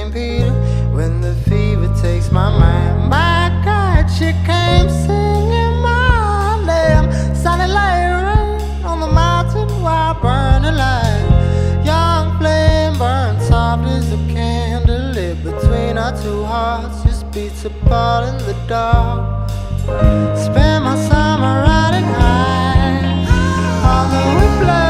St. Peter. When the fever takes my mind, my God, she came singing my name. Sounded like rain on the mountain while burning light. Young flame burned soft as a candle lit between our two hearts, just beats apart in the dark. Spend my summer riding high on the whiplash.